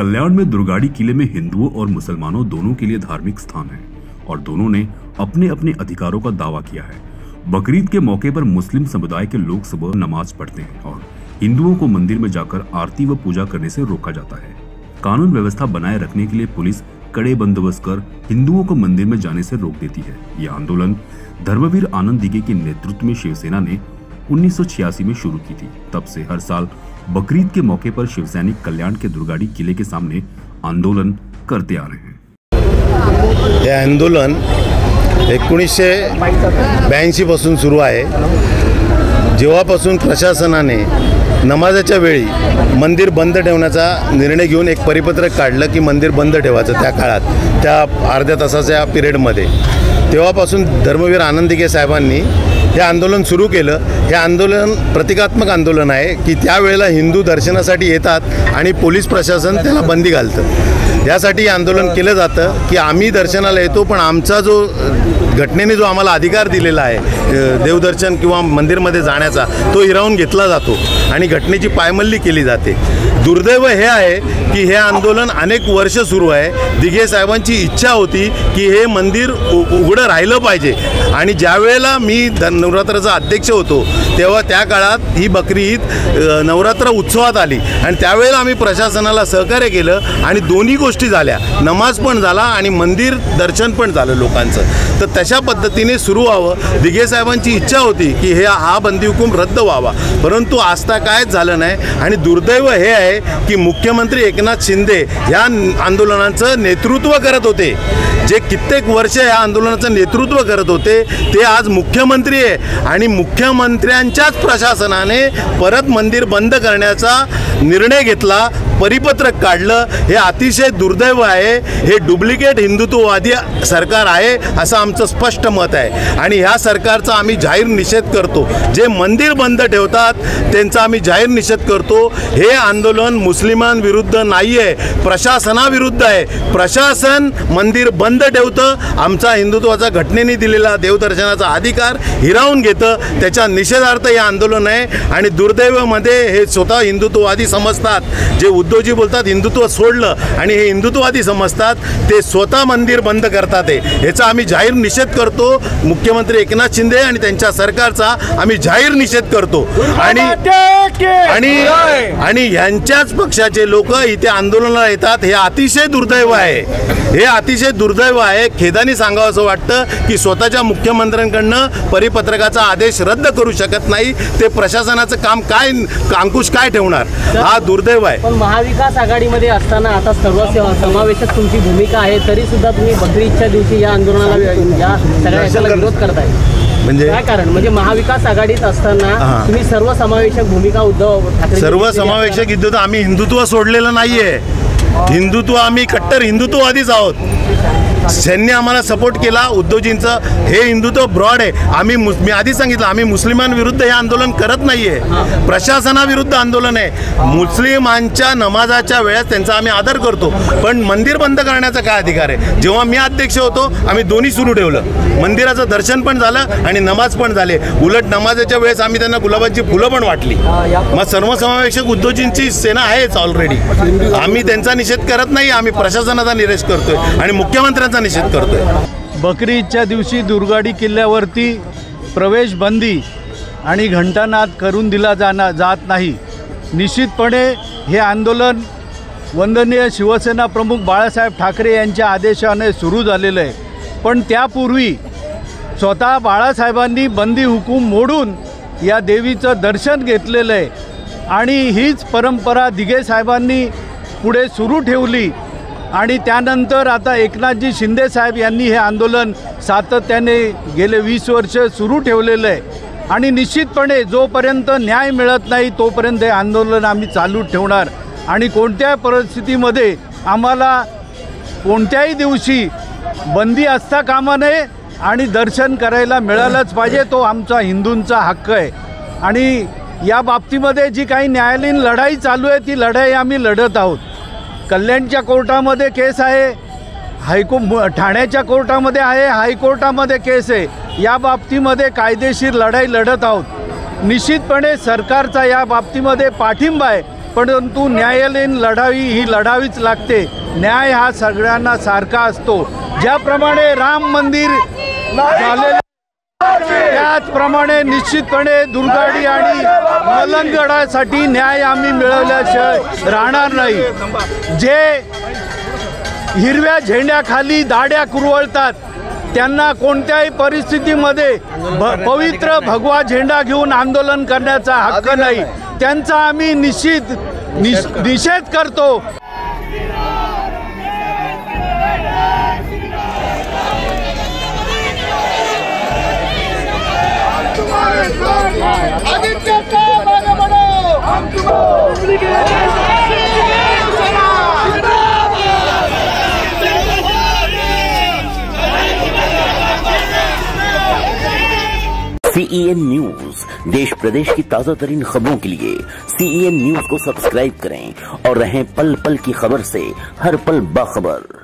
कल्याण में दुर्गाड़ी किले में हिंदुओं और मुसलमानों दोनों के लिए धार्मिक स्थान है और दोनों ने अपने अपने अधिकारों का दावा किया है। बकरीद के मौके पर मुस्लिम समुदाय के लोग सुबह नमाज पढ़ते हैं और हिंदुओं को मंदिर में जाकर आरती व पूजा करने से रोका जाता है। कानून व्यवस्था बनाए रखने के लिए पुलिस कड़े बंदोबस्त कर हिंदुओं को मंदिर में जाने से रोक देती है। यह आंदोलन धर्मवीर आनंद दिघे के नेतृत्व में शिवसेना ने 1986 में शुरू की थी। तब से हर साल बकरीद के मौके पर शिवसैनिक कल्याण के दुर्गाड़ी किले के सामने आंदोलन करते आ रहे हैं। हे आंदोलन 1982 पासून सुरू आहे। जेव्हापासून प्रशासनाने नमाजाच्या वेळी मंदिर बंद ठेवण्याचा निर्णय घेऊन एक परिपत्रक काढलं की मंदिर बंद ठेवायचं त्या काळात, त्या अर्ध्या तासाच्या पिरियडमध्ये, तेव्हापासून धर्मवीर आनंद दिघे साहेबांनी हे आंदोलन सुरू केलं। हे आंदोलन प्रतिकात्मक आंदोलन आहे की त्यावेळेला हिंदू दर्शनासाठी येतात आणि पोलीस प्रशासन त्याला बंदी घालतं। यासाठी आंदोलन केलं जातं की आम्ही दर्शनाला येतो, पण आमचा जो घटनेने जो आम्हाला अधिकार दिलेला आहे देवदर्शन किंवा मंदिरमध्ये जाण्याचा, तो हिरावून घेतला जातो आणि घटनेची पायमल्ली केली जाते। दुर्दैव हे आहे की हे आंदोलन अनेक वर्ष सुरू आहे। दिघे साहेबांची इच्छा होती की हे मंदिर उघडं राहिलं पाहिजे आणि ज्यावेळेला मी नवरात्राचा अध्यक्ष होतो तेव्हा त्या काळात ही बकरीद नवरात्र उत्सवात आली आणि त्यावेळेला आम्ही प्रशासनाला सहकार्य केलं आणि दोन्ही गोष्टी झाल्या, नमाज पण झाला आणि मंदिर दर्शन पण झालं लोकांचं। तर तशा पद्धतीने सुरू व्हावं, दिघे साहेबांची इच्छा होती की हा बंदी हुकूम रद्द व्हावा, परंतु आजता कायच झालं नाही। आणि दुर्दैव हे आहे की मुख्यमंत्री एकनाथ शिंदे या आंदोलनाचं नेतृत्व करत होते, जे कित्येक वर्ष या आंदोलनाचं नेतृत्व करत होते, ते आज मुख्यमंत्री आहे आणि मुख्यमंत्र्यांच्याच प्रशासनाने परत मंदिर बंद करण्याचा निर्णय घेतला, परिपत्रक काढलं। हे अतिशय दुर्दैव आहे। हे डुप्लिकेट हिंदुत्ववादी सरकार आहे असं आमचं स्पष्ट मत आहे आणि ह्या सरकारचा आम्ही जाहीर निषेध करतो। जे मंदिर बंद ठेवतात त्यांचा आम्ही जाहीर निषेध करतो। हे आंदोलन मुस्लिमांविरुद्ध नाही आहे, प्रशासनाविरुद्ध आहे। प्रशासन मंदिर बंद ठेवतं, आमचा हिंदुत्वाचा घटनेने दिलेला देवदर्शनाचा अधिकार हिरावून घेतं, त्याच्या निषेधार्थ हे आंदोलन आहे। आणि दुर्दैवामध्ये हे स्वतः हिंदुत्ववादी समजतात, जे उद्धवजी बोलतात हिंदुत्व सोडलं आणि हे हिंदुत्ववादी समजतात, ते स्वतः मंदिर बंद करतात। याचा आम्ही जाहीर निषेध करतो। मुख्यमंत्री एकनाथ शिंदे आणि त्यांच्या सरकारचा आम्ही जाहीर निषेध करतो आणि यांच्याच पक्षाचे लोक इथे आंदोलनाला येतात। हे अतिशय दुर्दैव आहे, हे अतिशय दुर्दैव आहे। खेदाने सांगावं असं वाटतं की स्वतःच्या मुख्यमंत्र्यांकडनं परिपत्रकाचा आदेश रद्द करू शकत नाही, ते प्रशासनाचं काम काय अंकुश काय ठेवणार, हा दुर्दैव आहे। पण महाविकास आघाडीमध्ये असताना आता सर्व समावेशक तुमची भूमिका आहे, तरी सुद्धा तुम्ही बकरीदच्या दिवशी या आंदोलनाला या सगळ्या विरोध करताय, म्हणजे काय कारण? म्हणजे महाविकास आघाडीत असताना तुम्ही सर्व समावेशक भूमिका उद्धव ठाकरे सर्व समावेशक हिंदुत्व, आम्ही हिंदुत्व सोडलेलं नाहीये। हिंदुत्व आम्ही कट्टर हिंदुत्ववादीच आहोत। त्यांनी आम्हाला सपोर्ट केला उद्धवजींचं, हे हिंदुत्व ब्रॉड आहे। मी आधी सांगितलं आम्ही मुस्लिमांविरुद्ध हे आंदोलन करत नाहीये, प्रशासनाविरुद्ध आंदोलन आहे। मुस्लिमांच्या नमाजाच्या वेळेस त्यांचा आम्ही आदर करतो, पण मंदिर बंद करण्याचा काय अधिकार आहे? जेव्हा मी अध्यक्ष होतो आम्ही दोन्ही सुरू ठेवलं, मंदिराचं दर्शन पण झालं आणि नमाज पण झाले। उलट नमाजाच्या वेळेस आम्ही त्यांना गुलाबाची फुलं पण वाटली। मग सर्वसमावेशक उद्धवजींची सेना आहेच ऑलरेडी। आम्ही त्यांचा निषेध करत नाही, आम्ही प्रशासनाचा निषेध करतोय आणि मुख्यमंत्र्यांचा निषेध करतोय। बकरीदच्या दिवशी दुर्गाडी किल्ल्यावरती प्रवेश बंदी आणि घंटानाद करून दिला जात नाही। निश्चितपणे हे आंदोलन वंदनीय शिवसेना प्रमुख बाळासाहेब ठाकरे यांच्या आदेशाने सुरू झालेलं आहे, पण त्यापूर्वी स्वतः बाळासाहेबांनी बंदी हुकूम मोडून या देवीचं दर्शन घेतलेलं आहे आणि हीच परंपरा दिघे साहेबांनी पुढे सुरू ठेवली आणि त्यानंतर आता एकनाथजी शिंदे साहेब यांनी हे आंदोलन सातत्याने गेले 20 वर्ष सुरू ठेवलेलं आहे आणि निश्चितपणे जोपर्यंत न्याय मिळत नाही तोपर्यंत हे आंदोलन आम्ही चालू ठेवणार आणि कोणत्याही परिस्थितीमध्ये आम्हाला कोणत्याही दिवशी बंदी असता कामा नये आणि दर्शन करायला मिळालंच पाहिजे, तो आमचा हिंदूंचा हक्क आहे। आणि या बाबतीमध्ये जी काही न्यायालयीन लढाई चालू आहे ती लढाई आम्ही लढत आहोत। कल्याणच्या कोर्टामध्ये केस आहे, ठाण्याच्या कोर्टामध्ये आहे, हायकोर्टामध्ये केस आहे। या बाबतीमध्ये कायदेशीर लढाई लढत आहोत। निश्चितपणे सरकारचा या बाबतीमध्ये पाठिंबा आहे, परंतु न्यायालयीन लढाई ही लढावीच लागते. न्याय हा सगळ्यांना सारखा असतो. ज्याप्रमाणे राम मंदिर झालेलं त्याचप्रमाणे निश्चितपणे दुर्गाडी आणि मलंगगडासाठी न्याय आम्ही मिळवल्याशिवाय राहणार नाही. जे हिरव्या झेंड्याखाली दाड्या कुरवळतात त्यांना कोणत्याही परिस्थितीमध्ये पवित्र भगवा झेंडा घेऊन आंदोलन करण्याचा हक्क नाही. त्यांचा आम्ही निषेध करतो. CEN न्यूज, देश प्रदेश की ताजा तरीन खबरों के लिए CEN न्यूज को सब्सक्राइब करें और रहें पल पल की खबर से हर पल बाखबर.